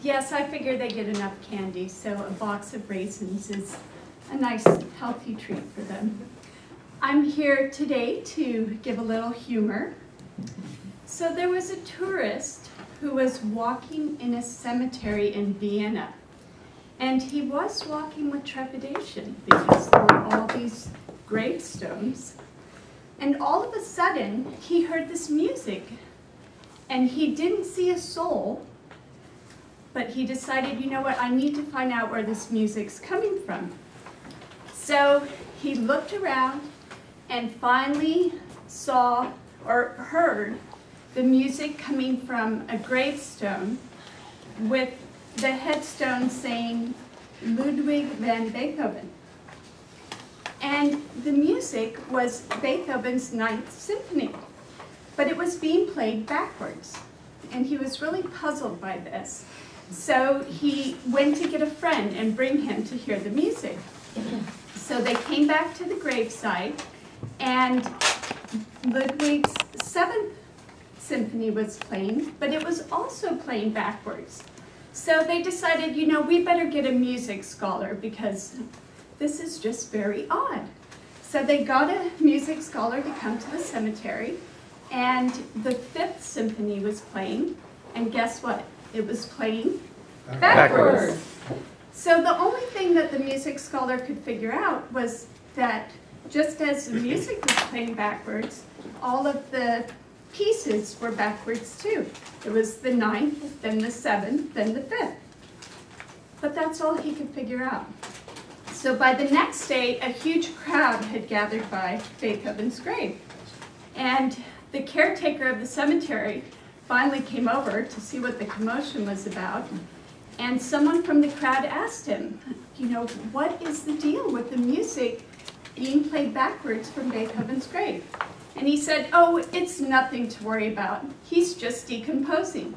Yes, I figure they get enough candy, so a box of raisins is a nice, healthy treat for them. I'm here today to give a little humor. So there was a tourist who was walking in a cemetery in Vienna, and he was walking with trepidation because there were all these gravestones. And all of a sudden, he heard this music, and he didn't see a soul, but he decided, you know what, I need to find out where this music's coming from. So he looked around and finally saw or heard the music coming from a gravestone with the headstone saying Ludwig van Beethoven. And the music was Beethoven's Ninth Symphony, but it was being played backwards. And he was really puzzled by this. So he went to get a friend and bring him to hear the music. So they came back to the gravesite, and Ludwig's Seventh Symphony was playing, but it was also playing backwards. So they decided, you know, we better get a music scholar because this is just very odd. So they got a music scholar to come to the cemetery, and the Fifth Symphony was playing, and guess what? It was playing backwards. So the only thing that the music scholar could figure out was that just as the music was playing backwards, all of the pieces were backwards too. It was the ninth, then the seventh, then the fifth. But that's all he could figure out. So by the next day, a huge crowd had gathered by Beethoven's grave. And the caretaker of the cemetery finally came over to see what the commotion was about. And someone from the crowd asked him, you know, what is the deal with the music being played backwards from Beethoven's grave? And he said, oh, it's nothing to worry about. He's just decomposing.